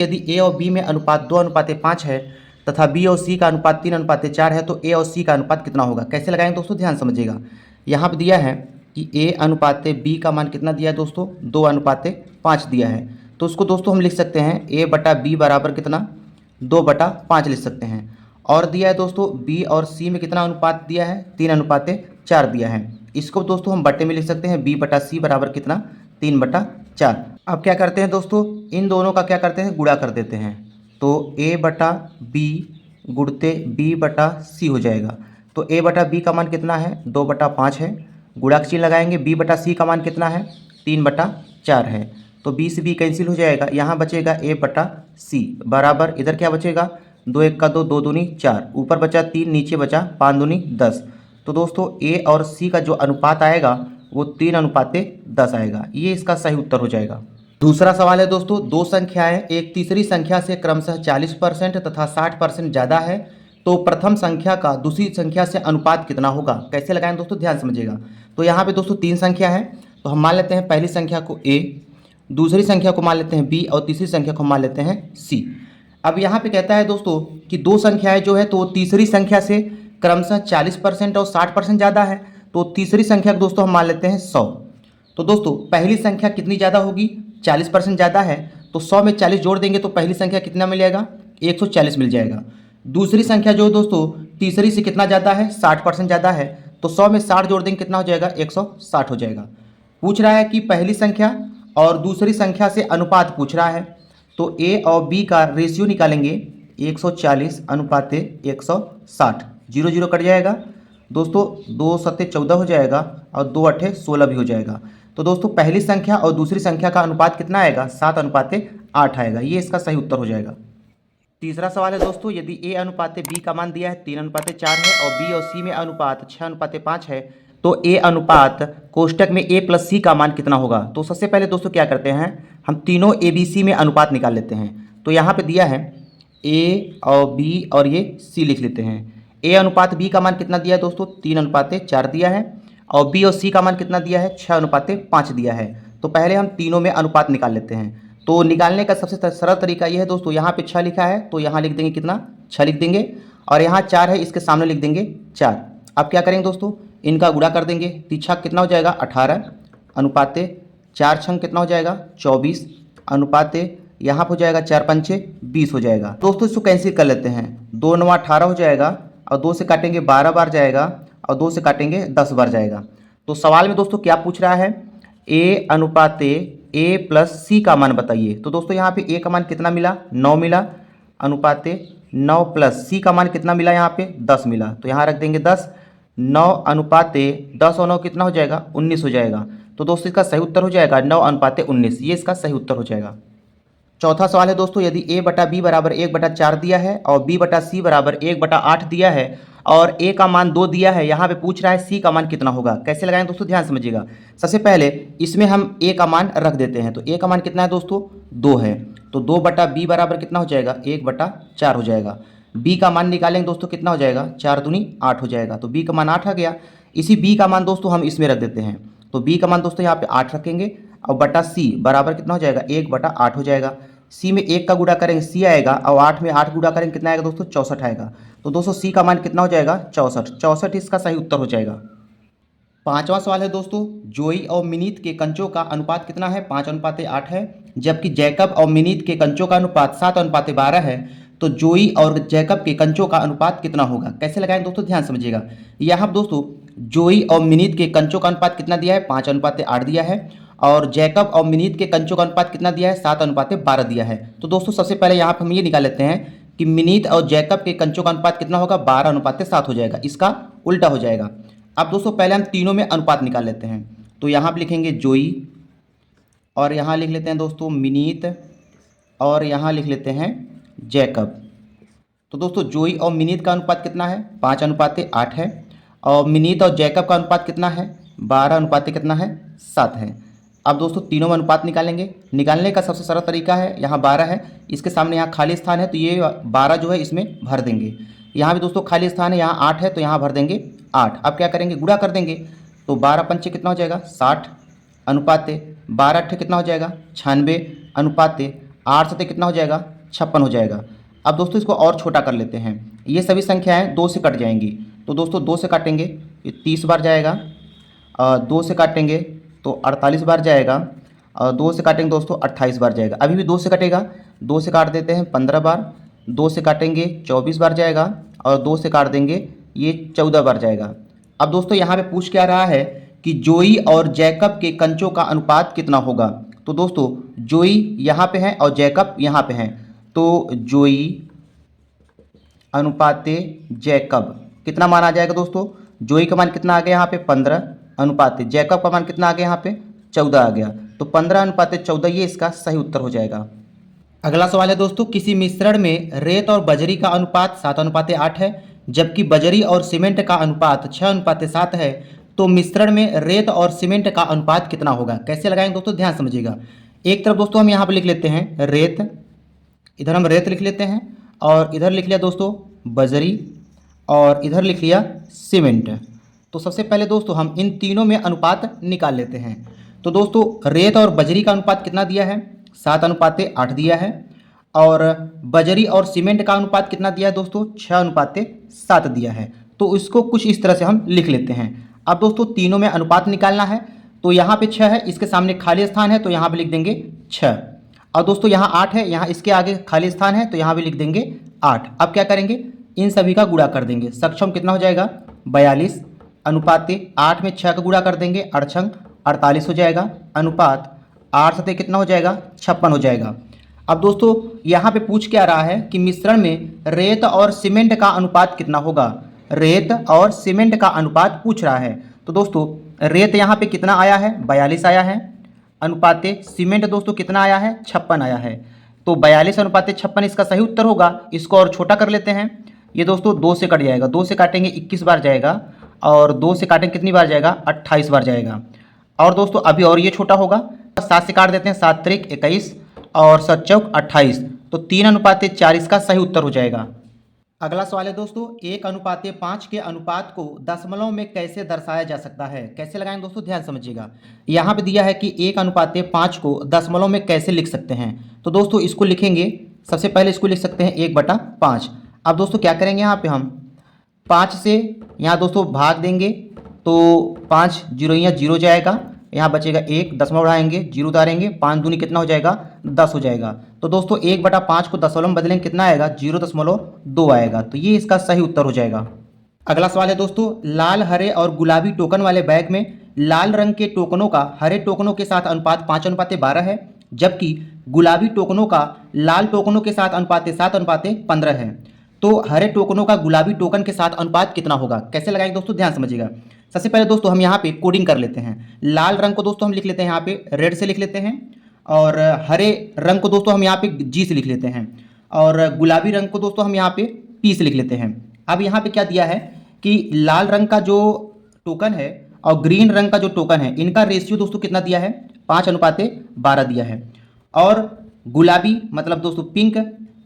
यदि ए और बी में अनुपात 2:5 है तथा बी और सी का अनुपात 3:4 है तो ए और सी का अनुपात कितना होगा। कैसे लगाएंगे दोस्तों, ध्यान समझिएगा। यहाँ पे दिया है कि ए अनुपात बी का मान कितना दिया है दोस्तों, 2:5 दिया है। तो उसको दोस्तों हम लिख सकते हैं ए बटा बी बराबर कितना, 2/5 लिख सकते हैं। और दिया है दोस्तों बी और सी में कितना अनुपात दिया है, 3:4 दिया है। इसको दोस्तों हम बट्टे में लिख सकते हैं बी बटा सी बराबर कितना, 3/4। अब क्या करते हैं दोस्तों, इन दोनों का क्या करते हैं, गुणा कर देते हैं। तो ए बटा बी गुणते बी बटा सी हो जाएगा। तो ए बटा बी का मान कितना है, 2/5 है। गुणा का चिन्ह लगाएंगे। बी बटा सी का मान कितना है, 3/4 है। तो बी से बी कैंसिल हो जाएगा, यहाँ बचेगा ए बटा सी बराबर, इधर क्या बचेगा, 2 1 का 2, 2 दूनी 4, ऊपर बचा 3, नीचे बचा 5 दूनी 10। तो दोस्तों ए और सी का जो अनुपात आएगा वो 3:10 आएगा। ये इसका सही उत्तर हो जाएगा। दूसरा सवाल है दोस्तों, दो संख्याएं एक तीसरी संख्या से क्रमशः 40% तथा 60% ज़्यादा है, तो प्रथम संख्या का दूसरी संख्या से अनुपात कितना होगा। कैसे लगाएं दोस्तों, ध्यान समझिएगा। तो यहाँ पे दोस्तों 3 संख्या है, तो हम मान लेते हैं पहली संख्या को ए, दूसरी संख्या को मान लेते हैं बी और तीसरी संख्या को मान लेते हैं सी। अब यहाँ पे कहता है दोस्तों कि दो संख्याएं जो है तो तीसरी संख्या से क्रमशः 40% और 60% ज़्यादा है, तो तीसरी संख्या को दोस्तों हम मान लेते हैं 100। तो दोस्तों पहली संख्या कितनी ज़्यादा होगी, 40% ज़्यादा है, तो 100 में 40 जोड़ देंगे तो पहली संख्या कितना मिल जाएगा, 140 मिल जाएगा। दूसरी संख्या जो दोस्तों तीसरी से कितना ज़्यादा है, 60% ज़्यादा है, तो 100 में 60 जोड़ देंगे कितना हो जाएगा, 160 हो जाएगा। पूछ रहा है कि पहली संख्या और दूसरी संख्या से अनुपात पूछ रहा है, तो ए और बी का रेशियो निकालेंगे, 140 अनुपात 160, 0 0 कट जाएगा दोस्तों, 2 7 14 हो जाएगा और 2 8 16 भी हो जाएगा। तो दोस्तों पहली संख्या और दूसरी संख्या का अनुपात कितना आएगा, 7:8 आएगा। ये इसका सही उत्तर हो जाएगा। तीसरा सवाल है दोस्तों, यदि ए अनुपात बी का मान दिया है 3:4 है और बी और सी में अनुपात 6:5 है, तो ए अनुपात कोष्टक में ए प्लस सी का मान कितना होगा। तो सबसे पहले दोस्तों क्या करते हैं, हम तीनों ए बी सी में अनुपात निकाल लेते हैं। तो यहाँ पे दिया है ए और बी और ये सी लिख लेते हैं। ए अनुपात बी का मान कितना दिया है दोस्तों, 3:4 दिया है, और बी और सी का मान कितना दिया है, 6:5 दिया है। तो पहले हम तीनों में अनुपात निकाल लेते हैं। तो निकालने का सबसे सरल तरीका यह है दोस्तों, यहाँ पे 6 लिखा है तो यहाँ लिख देंगे कितना, 6 लिख देंगे, और यहाँ 4 है इसके सामने लिख देंगे 4। अब क्या करेंगे दोस्तों, इनका गुणा कर देंगे, 3 छक कितना हो जाएगा, 18 अनुपात 4 छंग कितना हो जाएगा, 24 अनुपात, यहाँ पर हो जाएगा 4 पंचे 20 हो जाएगा। दोस्तों इसको कैंसिल कर लेते हैं, 2 9 18 हो जाएगा, और 2 से काटेंगे 12 बार जाएगा, और 2 से काटेंगे 10 बार जाएगा। तो सवाल में दोस्तों क्या पूछ रहा है, ए अनुपात ए प्लस सी का मान बताइए। तो दोस्तों यहाँ पे ए का मान कितना मिला, 9 मिला, अनुपात 9 प्लस सी का मान कितना मिला, यहाँ पे 10 मिला, तो यहाँ रख देंगे 10। 9 अनुपात 10 और 9 कितना हो जाएगा, 19 हो जाएगा। तो दोस्तों इसका सही उत्तर हो जाएगा 9:19, ये इसका सही उत्तर हो जाएगा। चौथा सवाल है दोस्तों, यदि ए बटा बी बराबर 1/4 दिया है और बी बटा सी बराबर 1/8 दिया है और ए का मान 2 दिया है, यहाँ पे पूछ रहा है सी का मान कितना होगा। कैसे लगाएं दोस्तों, ध्यान समझिएगा। सबसे पहले इसमें हम ए का मान रख देते हैं, तो ए का मान कितना है दोस्तों, 2 है, तो 2 बटा बी बराबर कितना हो जाएगा, 1/4 हो जाएगा। बी का मान निकालेंगे दोस्तों, कितना हो जाएगा, 4 दूनी 8 हो जाएगा, तो बी का मान 8 आ गया। इसी बी का मान दोस्तों हम इसमें रख देते हैं, तो बी का मान दोस्तों यहाँ पे 8 रखेंगे, और बटा सी बराबर कितना हो जाएगा, 1/8 हो जाएगा। सी में 1 का गुणा करेंगे सी आएगा, और 8 में 8 गुणा करेंगे कितना आएगा दोस्तों, 64 आएगा। तो दोस्तों सी का मान कितना हो जाएगा, 64 इसका सही उत्तर हो जाएगा। पांचवा सवाल है दोस्तों, जोई और मिनीत के कंचों का अनुपात कितना है, 5:8 है, जबकि जैकब और मिनीत के कंचों का अनुपात 7:12 है, तो जोई और जैकब के कंचों का अनुपात कितना होगा। कैसे लगाएं दोस्तों, ध्यान समझिएगा। यहाँ दोस्तों जोई और मिनीत के कंचों का अनुपात कितना दिया है, 5:8 दिया है, और जैकब और मिनीत के कंचों का अनुपात कितना दिया है, 7:12 दिया है। तो दोस्तों सबसे पहले यहाँ पर हम ये निकाल लेते हैं कि मिनीत और जैकब के कंचों का अनुपात कितना होगा, 12:7 हो जाएगा, इसका उल्टा हो जाएगा। अब दोस्तों पहले हम तीनों में अनुपात निकाल लेते हैं, तो यहाँ पर लिखेंगे जोई, और यहाँ लिख लेते हैं दोस्तों मिनीत, और यहाँ लिख लेते हैं जैकब। तो दोस्तों जोई और मिनीत का अनुपात कितना है, 5:8 है, और मिनीत और जैकब का अनुपात कितना है, 12 कितना है, 7 है। अब दोस्तों तीनों में अनुपात निकालेंगे। निकालने का सबसे सरल तरीका है, यहाँ 12 है, इसके सामने यहाँ खाली स्थान है, तो ये 12 जो है इसमें भर देंगे। यहाँ भी दोस्तों खाली स्थान है, यहाँ 8 है, तो यहाँ भर देंगे 8। अब क्या करेंगे, गुणा कर देंगे, तो 12 पंचे कितना हो जाएगा, 60 अनुपात 12 अट्ठे कितना हो जाएगा, 96 अनुपात 8 सतह कितना हो जाएगा 56 हो जाएगा। अब दोस्तों इसको और छोटा कर लेते हैं। ये सभी संख्याएं 2 से कट जाएंगी, तो दोस्तों 2 से काटेंगे ये 30 बार जाएगा, 2 से काटेंगे तो 48 बार जाएगा, 2 से काटेंगे दोस्तों 28 बार जाएगा। अभी भी 2 से कटेगा, 2 से काट देते हैं 15 बार, 2 से काटेंगे 24 बार जाएगा और 2 से काट देंगे ये 14 बार जाएगा। अब दोस्तों यहाँ पे पूछ क्या रहा है कि जोई और जैकब के कंचों का अनुपात कितना होगा। तो दोस्तों जोई यहाँ पे है और जैकब यहाँ पे हैं, तो जोई अनुपाते जैकब कितना मान आ जाएगा दोस्तों। जोई का मान कितना आ गया यहाँ पे 15 अनुपाते जैकब का मान कितना आ गया यहाँ पे 14 आ गया, तो 15 अनुपाते 14 ये इसका सही उत्तर हो जाएगा। अगला सवाल है दोस्तों, किसी मिश्रण में रेत और बजरी का अनुपात 7:8 है, जबकि बजरी और सीमेंट का अनुपात 6:7 है, तो मिश्रण में रेत और सीमेंट का अनुपात कितना होगा। कैसे लगाएंगे दोस्तों, ध्यान समझिएगा। एक तरफ दोस्तों हम यहाँ पर लिख लेते हैं रेत, इधर हम रेत लिख लेते हैं और इधर लिख लिया दोस्तों बजरी और इधर लिख लिया सीमेंट। तो सबसे पहले दोस्तों हम इन तीनों में अनुपात निकाल लेते हैं। तो दोस्तों रेत और बजरी का अनुपात कितना दिया है 7:8 दिया है, और बजरी और सीमेंट का अनुपात कितना दिया है दोस्तों 6:7 दिया है। तो इसको कुछ इस तरह से हम लिख लेते हैं। अब दोस्तों तीनों में अनुपात निकालना है, तो यहाँ पे 6 है, इसके सामने खाली स्थान है तो यहाँ पे लिख देंगे 6, और दोस्तों यहाँ 8 है, यहाँ इसके आगे खाली स्थान है तो यहाँ भी लिख देंगे 8। अब क्या करेंगे, इन सभी का गुणा कर देंगे। सक्षम कितना हो जाएगा 42 अनुपाते 8 में 6 का गुणा कर देंगे, 8 48 हो जाएगा, अनुपात 8 सतह कितना हो जाएगा 56 हो जाएगा। अब दोस्तों यहाँ पे पूछ क्या रहा है कि मिश्रण में रेत और सीमेंट का अनुपात कितना होगा। रेत और सीमेंट का अनुपात पूछ रहा है, तो दोस्तों रेत यहाँ पे कितना आया है 42 आया है, अनुपाते सीमेंट दोस्तों कितना आया है 56 आया है, तो 42 अनुपाते 56 इसका सही उत्तर होगा। इसको और छोटा कर लेते हैं। ये दोस्तों 2 से कट जाएगा, 2 से काटेंगे 21 बार जाएगा, और 2 से काटेंगे कितनी बार जाएगा 28 बार जाएगा। और दोस्तों अभी और ये छोटा होगा, 7 से काट देते हैं, 7 त्रिक 21 और 7 चौक 28, तो 3:4 इसका सही उत्तर हो जाएगा। अगला सवाल है दोस्तों, 1:5 के अनुपात को दशमलव में कैसे दर्शाया जा सकता है। कैसे लगाएंगे दोस्तों, ध्यान समझिएगा। यहाँ पे दिया है कि 1:5 को दशमलव में कैसे लिख सकते हैं। तो दोस्तों इसको लिखेंगे, सबसे पहले इसको लिख सकते हैं 1/5। अब दोस्तों क्या करेंगे, यहाँ पे हम 5 से यहाँ दोस्तों भाग देंगे, तो 5 जीरो 0 जाएगा, यहाँ बचेगा 1, दशमलव उड़ाएंगे, 0 उतारेंगे, 5 दूनी कितना हो जाएगा 10 हो जाएगा। तो दोस्तों 1/5 को दशमलव में बदलेंगे, कितना आएगा 0.2 आएगा, तो ये इसका सही उत्तर हो जाएगा। अगला सवाल है दोस्तों, लाल हरे और गुलाबी टोकन वाले बैग में लाल रंग के टोकनों का हरे टोकनों के साथ अनुपात 5:12 है, जबकि गुलाबी टोकनों का लाल टोकनों के साथ अनुपात 7:15 है। तो हरे टोकनों का गुलाबी टोकन के साथ अनुपात कितना होगा। कैसे लगाएंगे दोस्तों, ध्यान समझिएगा। सबसे पहले दोस्तों हम यहाँ पे कोडिंग कर लेते हैं। लाल रंग को दोस्तों हम लिख लेते हैं यहाँ पे रेड से लिख लेते हैं, और हरे रंग को दोस्तों हम यहाँ पे जी से लिख लेते हैं, और गुलाबी रंग को दोस्तों हम यहाँ पे पी से लिख लेते हैं। अब यहाँ पे क्या दिया है कि लाल रंग का जो टोकन है और ग्रीन रंग का जो टोकन है, इनका रेशियो दोस्तों कितना दिया है 5:12 दिया है, और गुलाबी मतलब दोस्तों पिंक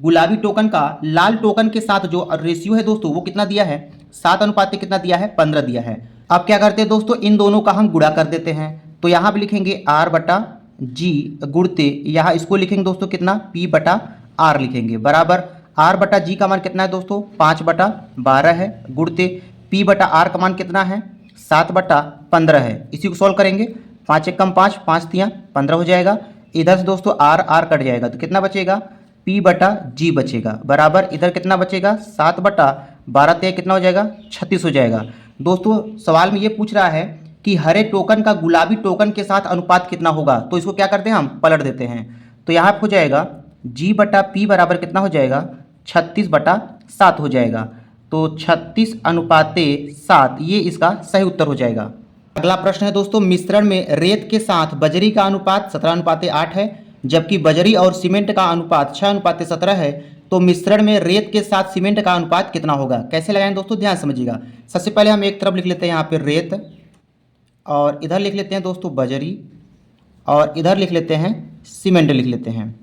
गुलाबी टोकन का लाल टोकन के साथ जो रेशियो है दोस्तों वो कितना दिया है 7 कितना दिया है 15 दिया है। अब क्या करते हैं दोस्तों, इन दोनों का हम गुणा कर देते हैं, तो यहाँ पे लिखेंगे R/G गुणते यहाँ इसको लिखेंगे दोस्तों कितना P/R लिखेंगे, बराबर R/G का मान कितना है दोस्तों 5/12 है, गुणते P/R का मान कितना है 7/15 है। इसी को सॉल्व करेंगे, 5 × 5 5 × 15 हो जाएगा। इधर से दोस्तों R कट जाएगा, तो कितना बचेगा P/G बचेगा, बराबर इधर कितना बचेगा 7/12 कितना हो जाएगा 36 हो जाएगा। दोस्तों सवाल में ये पूछ रहा है कि हरे टोकन का गुलाबी टोकन के साथ अनुपात कितना होगा, तो इसको क्या करते हैं हम पलट देते हैं, तो यहाँ पे हो जाएगा G/P बराबर कितना हो जाएगा 36/7 हो जाएगा, तो 36:7 ये इसका सही उत्तर हो जाएगा। अगला प्रश्न है दोस्तों, मिश्रण में रेत के साथ बजरी का अनुपात 17:8 है, जबकि बजरी और सीमेंट का अनुपात 6:17 है, तो मिश्रण में रेत के साथ सीमेंट का अनुपात कितना होगा। कैसे लगाएं दोस्तों, ध्यान समझिएगा। सबसे पहले हम एक तरफ लिख लेते हैं यहाँ पे रेत, और इधर लिख लेते हैं दोस्तों बजरी, और इधर लिख लेते हैं सीमेंट लिख लेते हैं।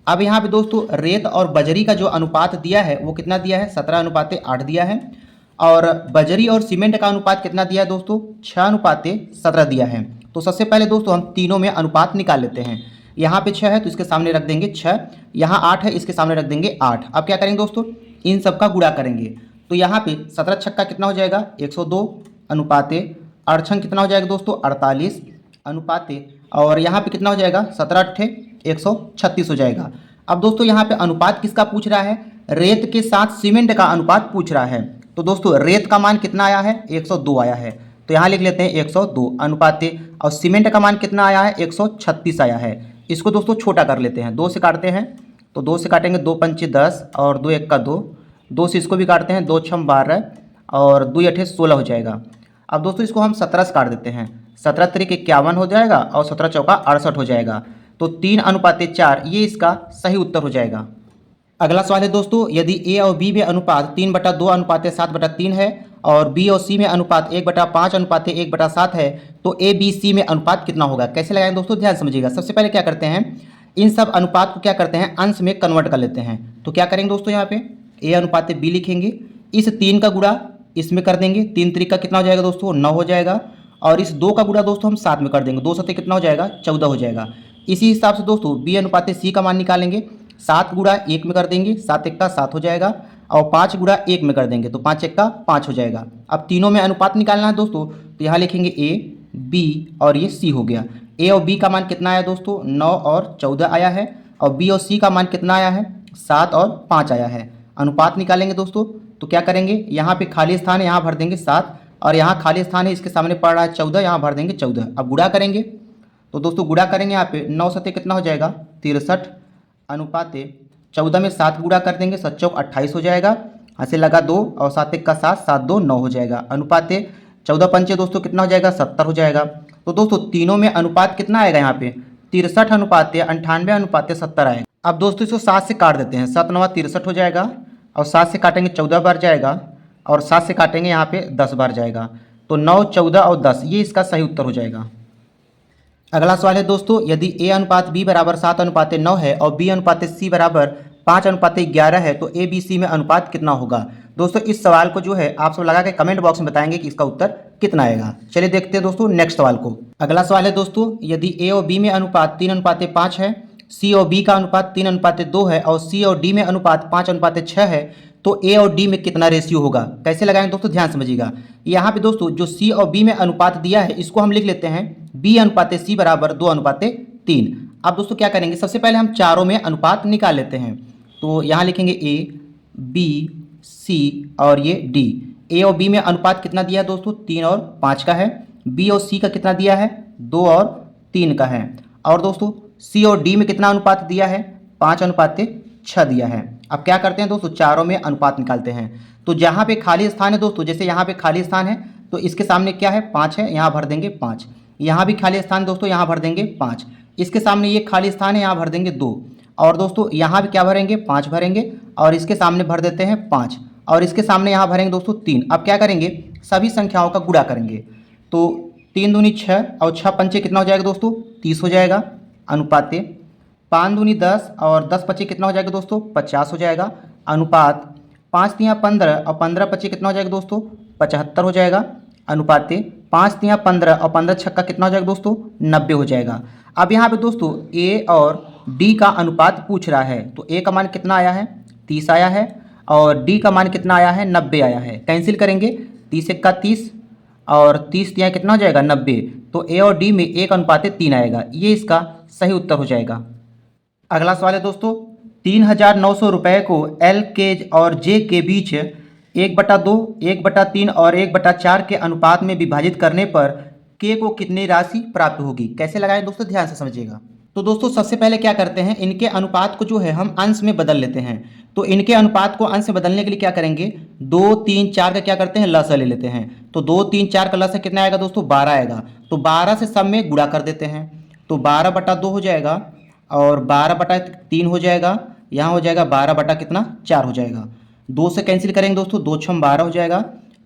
अब यहाँ पे दोस्तों रेत और बजरी का जो अनुपात दिया है वो कितना दिया है 17:8 दिया है, और बजरी और सीमेंट का अनुपात कितना दिया है दोस्तों 6:17 दिया है। तो सबसे पहले दोस्तों हम तीनों में अनुपात निकाल लेते हैं। यहाँ पे 6 है तो इसके सामने रख देंगे 6, यहाँ 8 है इसके सामने रख देंगे 8। अब क्या करेंगे दोस्तों, इन सब का गुणा करेंगे। तो यहाँ पे 17 छक्का कितना हो जाएगा 102 अनुपाते 8 छंग कितना हो जाएगा दोस्तों 48 अनुपाते, और यहाँ पे कितना हो जाएगा 17 अट्ठे 136 हो जाएगा। अब दोस्तों यहाँ पे अनुपात किसका पूछ रहा है, रेत के साथ सीमेंट का अनुपात पूछ रहा है। तो दोस्तों रेत का मान कितना आया है 102 आया है, तो यहाँ लिख लेते हैं 102 अनुपाते, और सीमेंट का मान कितना आया है 136 आया है। इसको दोस्तों छोटा कर लेते हैं, 2 से काटते हैं तो 2 से काटेंगे 2 पंचे 10 और 2 एक का 2, 2 से इसको भी काटते हैं 2 छम 12 और 2 अठे 16 हो जाएगा। अब दोस्तों इसको हम 17 से काट देते हैं, 17 तरीके 51 हो जाएगा और 17 चौका 68 हो जाएगा। तो 3 अनुपाते 4 ये इसका सही उत्तर हो जाएगा। अगला सवाल है दोस्तों, यदि ए और बी में अनुपात 3/2 अनुपाते 7/3 है और बी और सी में अनुपात 1/5 अनुपाते 1/7 है, तो ए बी सी में अनुपात कितना होगा। कैसे लगाएंगे दोस्तों, ध्यान समझिएगा। सबसे पहले क्या करते हैं, इन सब अनुपात को क्या करते हैं अंश में कन्वर्ट कर लेते हैं। तो क्या करेंगे दोस्तों, यहाँ पे ए अनुपाते बी लिखेंगे, इस 3 का गुणा इसमें कर देंगे, 3 तरीका कितना हो जाएगा दोस्तों 9 हो जाएगा, और इस 2 का गुणा दोस्तों हम 7 में कर देंगे, 2 सत्ते कितना हो जाएगा 14 हो जाएगा। इसी हिसाब से दोस्तों बी अनुपाते सी का मान निकालेंगे, 7 गुणा 1 में कर देंगे, 7 एक का 7 हो जाएगा, और 5 गुणा 1 में कर देंगे तो 5 एक का 5 हो जाएगा। अब तीनों में अनुपात निकालना है दोस्तों, तो यहाँ लिखेंगे ए बी और ये सी हो गया। ए और बी का मान कितना आया दोस्तों 9 और 14 आया है, और बी और सी का मान कितना आया है 7 और 5 आया है। अनुपात निकालेंगे दोस्तों, तो क्या करेंगे, यहाँ पे खाली स्थान है यहाँ भर देंगे 7, और यहाँ खाली स्थान है इसके सामने पड़ रहा है 14, यहाँ भर देंगे 14। अब गुणा करेंगे, तो दोस्तों गुणा करेंगे यहाँ पे 9 सत्ते कितना हो जाएगा 63 अनुपाते 14 में 7 गुणा कर देंगे, 7 चौक 28 हो जाएगा, ऐसे लगा 2 और 7 एक का 7, 7 2 9 हो जाएगा। अनुपाते 14 पंचे दोस्तों कितना हो जाएगा 70 हो जाएगा। तो दोस्तों तीनों में अनुपात कितना आएगा यहाँ पे 63 अनुपाते 98 अनुपाते 70 आएगा। अब दोस्तों इसको 7 से काट देते हैं, 7 9 63 हो जाएगा, और 7 से काटेंगे 14 बार जाएगा, और 7 से काटेंगे यहाँ पे 10 बार जाएगा, तो 9 14 और 10 ये इसका सही उत्तर हो जाएगा। अगला सवाल है दोस्तों, यदि ए अनुपात बी बराबर 7 अनुपाते 9 है और बी अनुपाते सी बराबर 5 अनुपाते 11 है, तो ए बी सी में अनुपात कितना होगा। दोस्तों इस सवाल को जो है आप सब लगा के कमेंट बॉक्स में बताएंगे कि इसका उत्तर कितना आएगा। चलिए देखते हैं दोस्तों नेक्स्ट सवाल को। अगला सवाल है दोस्तों, यदि ए और बी में अनुपात 3 अनुपाते 5 है, सी और बी का अनुपात 3 अनुपाते 2 है, और सी और डी में अनुपात 5 अनुपाते 6 है, तो ए और डी में कितना रेशियो होगा। कैसे लगाएंगे दोस्तों, ध्यान समझिएगा। यहाँ पे दोस्तों जो सी और बी में अनुपात दिया है इसको हम लिख लेते हैं बी अनुपाते सी बराबर 2 अनुपाते 3। अब दोस्तों क्या करेंगे, सबसे पहले हम चारों में अनुपात निकाल लेते हैं। तो यहाँ लिखेंगे ए बी सी और ये डी। ए और बी में अनुपात कितना दिया है दोस्तों 3 और 5 का है, बी और सी का कितना दिया है 2 और 3 का है, और दोस्तों सी और डी में कितना अनुपात दिया है 5 अनुपाते 6 दिया है। अब क्या करते हैं दोस्तों चारों में अनुपात निकालते हैं। तो जहाँ पे खाली स्थान है दोस्तों, जैसे यहाँ पे खाली स्थान है तो इसके सामने क्या है 5 है, यहाँ भर देंगे 5, यहाँ भी खाली स्थान दोस्तों यहाँ भर देंगे 5, इसके सामने ये खाली स्थान है यहाँ भर देंगे 2, और दोस्तों यहाँ भी क्या भरेंगे 5 भरेंगे, और इसके सामने भर देते हैं 5, और इसके सामने यहाँ भरेंगे दोस्तों 3। अब क्या करेंगे सभी संख्याओं का गुणा करेंगे, तो 3 दूनी 6 और 6 पंचे कितना हो जाएगा दोस्तों 30 हो जाएगा अनुपाते, 5 दूनी 10 और 10 पचे कितना हो जाएगा दोस्तों 50 हो जाएगा अनुपात, 5 तियाँ 15 और 15 पचे कितना हो जाएगा दोस्तों 75 हो जाएगा अनुपाते, 5 तियाँ 15 और 15 छक्का कितना हो जाएगा दोस्तों 90 हो जाएगा। अब यहाँ पे दोस्तों ए और डी का अनुपात पूछ रहा है, तो ए का मान कितना आया है 30 आया है, और डी का मान कितना आया है 90 आया है। कैंसिल करेंगे 30 एक का 30 और 30 तियाँ कितना हो जाएगा 90, तो ए और डी में 1 अनुपाते 3 आएगा, ये इसका सही उत्तर हो जाएगा। अगला सवाल है दोस्तों, 3,900 रुपये को एल के और जे के बीच 1/2, 1/3 और 1/4 के अनुपात में विभाजित करने पर के को कितनी राशि प्राप्त होगी। कैसे लगाएं दोस्तों, ध्यान से समझिएगा। तो दोस्तों सबसे पहले क्या करते हैं, इनके अनुपात को जो है हम अंश में बदल लेते हैं। तो इनके अनुपात को अंश में बदलने के लिए क्या करेंगे, 2 3 4 का क्या करते हैं लसा ले लेते हैं। तो 2 3 4 का लसा कितना आएगा दोस्तों 12 आएगा, तो 12 से सब में गुणा कर देते हैं, तो 12/2 हो जाएगा, और 12/3 हो जाएगा, यहाँ हो जाएगा 12 कितना 4 हो जाएगा। 2 से कैंसिल करेंगे दोस्तों, 2 छम 12 हो जाएगा,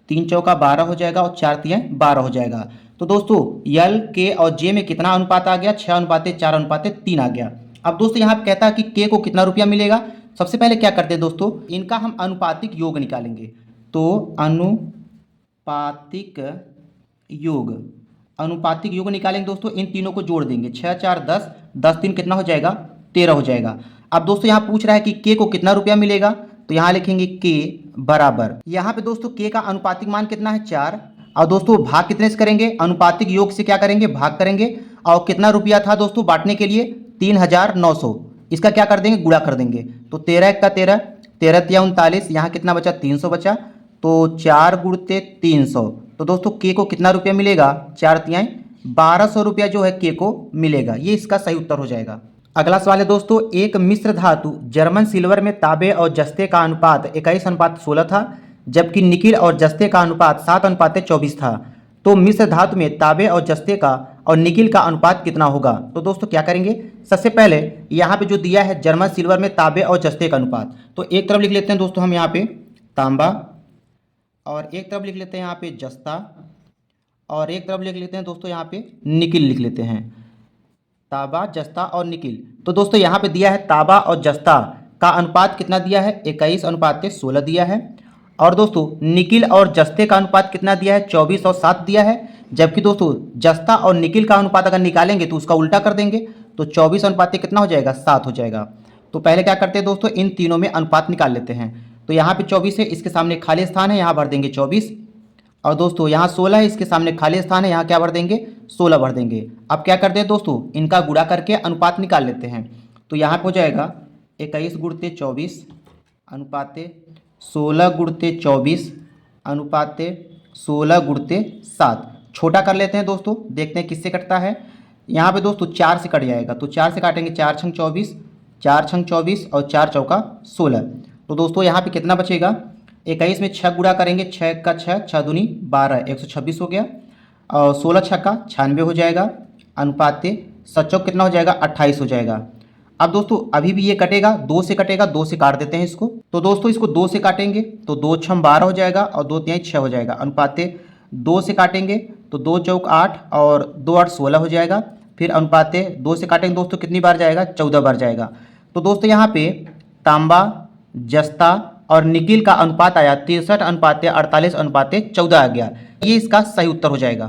3 चौका 12 हो जाएगा, और 4 तियाँ 12 हो जाएगा। तो दोस्तों यल के और जे में कितना अनुपात आ गया 6 अनुपाते 4 अनुपाते 3 आ गया। अब दोस्तों यहाँ पे कहता है कि के को कितना रुपया मिलेगा। सबसे पहले क्या करते हैं दोस्तों, इनका हम अनुपातिक योग निकालेंगे। तो अनुपातिक योग, अनुपातिक योग निकालेंगे दोस्तों, इन तीनों को जोड़ देंगे, 6 4 10, 10 3 कितना हो जाएगा, 13 हो जाएगा। अब दोस्तों यहाँ पूछ रहा है कि के को कितना रुपया मिलेगा, तो यहाँ लिखेंगे के बराबर, यहाँ पे दोस्तों के का अनुपातिक मान कितना है 4, और दोस्तों भाग कितने से करेंगे, अनुपातिक योग से क्या करेंगे, भाग करेंगे। और कितना रुपया था दोस्तों बांटने के लिए, 3900, इसका क्या कर देंगे, गुणा कर देंगे। तो 13 1 का 13, 13 तिया 39, यहाँ कितना बचा, 300 बचा, तो 4 गुणते 300। तो दोस्तों के को कितना रुपया मिलेगा, 4 तियाएँ 1200 रुपया जो है के को मिलेगा। ये इसका सही उत्तर हो जाएगा। अगला सवाल है दोस्तों, एक मिश्र धातु जर्मन सिल्वर में तांबे और जस्ते का अनुपात 21:16 था, जबकि निकिल और जस्ते का अनुपात 7:24 था। तो मिश्र धातु में तांबे और जस्ते का और निकिल का अनुपात कितना होगा। तो दोस्तों क्या करेंगे, सबसे पहले यहाँ पे जो दिया है जर्मन सिल्वर में तांबे और जस्ते का अनुपात, तो एक तरफ लिख लेते हैं दोस्तों हम यहाँ पे तांबा, और एक तरफ लिख लेते हैं यहाँ पे जस्ता, और एक तरफ लिख लेते हैं दोस्तों यहाँ पे निकिल लिख लेते हैं, तांबा जस्ता और निकिल। तो दोस्तों यहाँ पे दिया है तांबा और जस्ता का अनुपात कितना दिया है, 21:16 दिया है। और दोस्तों निकिल और जस्ते का अनुपात कितना दिया है, 24 और 7 दिया है। जबकि दोस्तों जस्ता और निकिल का अनुपात अगर निकालेंगे तो उसका उल्टा कर देंगे, तो 24 अनुपात कितना हो जाएगा, 7 हो जाएगा। तो पहले क्या करते हैं दोस्तों, इन तीनों में अनुपात निकाल लेते हैं। तो यहाँ पे 24 है, इसके सामने खाली स्थान है, यहाँ भर देंगे 24। और दोस्तों यहाँ 16 है, इसके सामने खाली स्थान है, यहाँ क्या भर देंगे, 16 भर देंगे। अब क्या करते हैं दोस्तों, इनका गुणा करके अनुपात निकाल लेते हैं। तो यहाँ पे हो जाएगा 21 गुणते 24 अनुपाते 16 गुणते 24 अनुपाते 16 गुणते 7। छोटा कर लेते हैं दोस्तों, देखते हैं किससे कटता है। यहाँ पे दोस्तों 4 से कट जाएगा, तो 4 से काटेंगे, 4 छंग 24, 4 छंग 24 और 4 चौका 16। तो दोस्तों यहाँ पे कितना बचेगा, 21 में 6 गुणा करेंगे, 6 का 6, 6 दूनी 12, 126 हो गया, और 16 छक्का 96 हो जाएगा, अनुपाते 7 कितना हो जाएगा, 28 हो जाएगा। अब दोस्तों अभी भी ये कटेगा, 2 से कटेगा, 2 से काट देते हैं इसको। तो दोस्तों इसको 2 से काटेंगे तो 2 छम 12 हो जाएगा, और 2 तिहाई 6 हो जाएगा, अनुपाते 2 से काटेंगे तो 2 चौक 8 और 2 8 16 हो जाएगा। फिर अनुपाते 2 से काटेंगे दोस्तों कितनी बार जाएगा, 14 बार जाएगा। तो दोस्तों यहाँ पे तांबा जस्ता और निकिल का अनुपात आया 63:48:14 आ गया। ये इसका सही उत्तर हो जाएगा।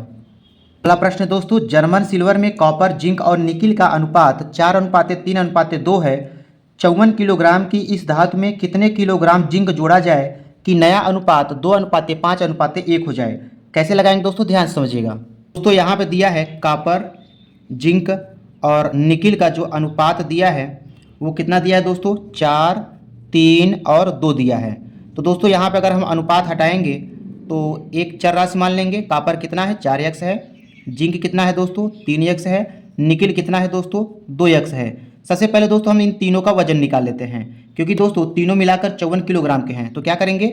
अगला प्रश्न है दोस्तों, जर्मन सिल्वर में कॉपर जिंक और निकिल का अनुपात 4:3:2 है। 54 किलोग्राम की इस धातु में कितने किलोग्राम जिंक जोड़ा जाए कि नया अनुपात 2:5:1 हो जाए। कैसे लगाएंगे दोस्तों, ध्यान से समझिएगा। दोस्तों यहाँ पे दिया है कॉपर जिंक और निकिल का जो अनुपात दिया है वो कितना दिया है दोस्तों, 4 3 और 2 दिया है। तो दोस्तों यहाँ पे अगर हम अनुपात हटाएंगे तो एक चर राशि मान लेंगे। कॉपर कितना है, 4x है, जिंक कितना है दोस्तों, 3x है, निकिल कितना है दोस्तों, 2x है। सबसे पहले दोस्तों हम इन तीनों का वजन निकाल लेते हैं, क्योंकि दोस्तों तीनों मिलाकर 54 किलोग्राम के हैं। तो क्या करेंगे,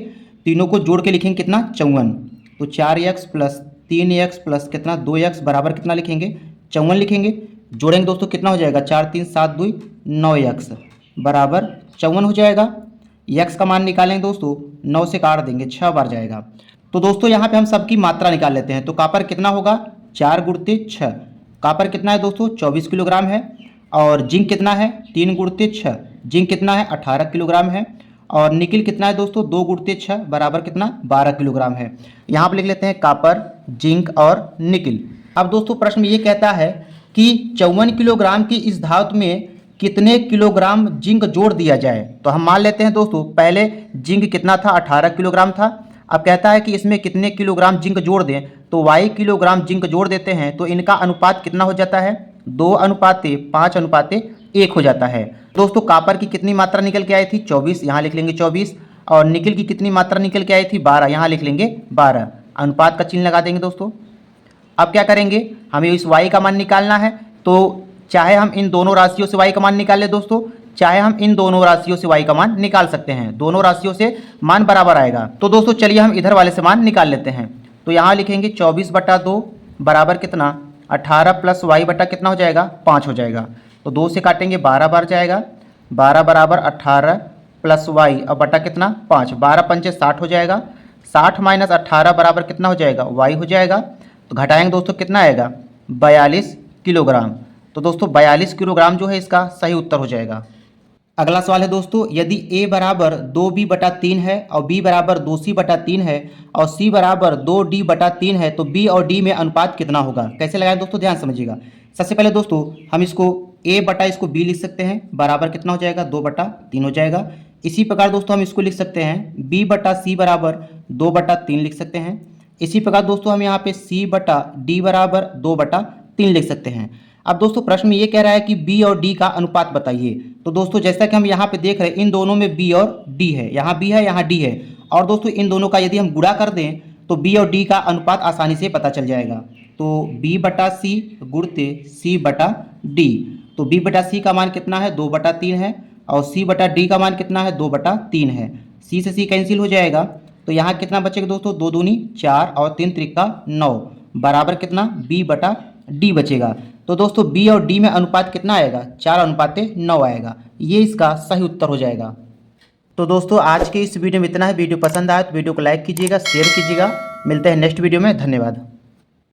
तीनों को जोड़ के लिखेंगे कितना, 54। तो 4x प्लस 3x प्लस कितना 2x बराबर कितना लिखेंगे, 54 लिखेंगे। जोड़ेंगे दोस्तों कितना हो जाएगा, 4 3 7 2 9x बराबर 54 हो जाएगा। x का मान निकालेंगे दोस्तों, 9 से काट देंगे, 6 बार जाएगा। तो दोस्तों यहाँ पे हम सबकी मात्रा निकाल लेते हैं। तो कॉपर कितना होगा, 4 गुणते 6। कॉपर कितना है दोस्तों, 24 किलोग्राम है। और जिंक कितना है, 3 गुणते 6, जिंक कितना है, 18 किलोग्राम है। और निकिल कितना है दोस्तों, 2 गुणते 6 बराबर कितना, 12 किलोग्राम है। यहाँ पर लिख लेते हैं कॉपर जिंक और निकिल। अब दोस्तों प्रश्न में ये कहता है कि 54 किलोग्राम की इस धातु में कितने किलोग्राम जिंक जोड़ दिया जाए। तो हम मान लेते हैं दोस्तों, पहले जिंक कितना था, 18 किलोग्राम था। अब कहता है कि इसमें कितने किलोग्राम जिंक जोड़ दें, तो y किलोग्राम जिंक जोड़ देते हैं। तो इनका अनुपात कितना हो जाता है, 2:5:1 हो जाता है। दोस्तों कॉपर की कितनी मात्रा निकल के आई थी, 24, यहाँ लिख लेंगे 24। और निकिल की कितनी मात्रा निकल के आई थी, 12, यहाँ लिख लेंगे 12। अनुपात का चिन्ह लगा देंगे दोस्तों। अब क्या करेंगे, हमें इस y का मान निकालना है। तो चाहे हम इन दोनों राशियों से y का मान निकाल ले दोस्तों, चाहे हम इन दोनों राशियों से y का मान निकाल सकते हैं। दोनों राशियों से मान बराबर आएगा। तो दोस्तों चलिए हम इधर वाले से मान निकाल लेते हैं। तो यहाँ लिखेंगे 24/2 बराबर कितना, 18 प्लस y बटा कितना हो जाएगा, 5 हो जाएगा। तो 2 से काटेंगे, 12 बार जाएगा, 12 बराबर 18 प्लस y और बटा कितना 5, 12 पंचे 60 हो जाएगा। 60 माइनस 18 बराबर कितना हो जाएगा, y हो जाएगा। तो घटाएंगे दोस्तों कितना आएगा, 42 किलोग्राम। तो दोस्तों 42 किलोग्राम जो है इसका सही उत्तर हो जाएगा। अगला सवाल है दोस्तों, यदि a बराबर 2b/3 है और b बराबर 2c/3 है और c बराबर 2d/3 है तो b और d में अनुपात कितना होगा। कैसे लगाएं दोस्तों, ध्यान समझिएगा। सबसे पहले दोस्तों हम इसको इसको b लिख सकते हैं, बराबर कितना हो जाएगा 2/3 हो जाएगा। इसी प्रकार दोस्तों हम इसको लिख सकते हैं b/c बराबर 2/3 लिख सकते हैं। इसी प्रकार दोस्तों हम यहाँ पे c/d बराबर 2/3 लिख सकते हैं। अब दोस्तों प्रश्न में ये कह रहा है कि b और d का अनुपात बताइए। तो दोस्तों जैसा कि हम यहाँ पे देख रहे हैं इन दोनों में b और d है, यहाँ b है यहाँ d है, और दोस्तों इन दोनों का यदि हम गुणा कर दें तो b और d का अनुपात आसानी से पता चल जाएगा। तो b/c गुणते c/d, तो b/c का मान कितना है 2/3 है और c/d का मान कितना है 2/3 है। c से c कैंसिल हो जाएगा तो यहाँ कितना बचेगा दोस्तों, 2 दूनी 4 और 3 त्रिका 9 बराबर कितना b/d बचेगा। तो दोस्तों b और d में अनुपात कितना आएगा 4:9 आएगा। ये इसका सही उत्तर हो जाएगा। तो दोस्तों आज के इस वीडियो में इतना है। वीडियो पसंद आया तो वीडियो को लाइक कीजिएगा, शेयर कीजिएगा। मिलते हैं नेक्स्ट वीडियो में। धन्यवाद।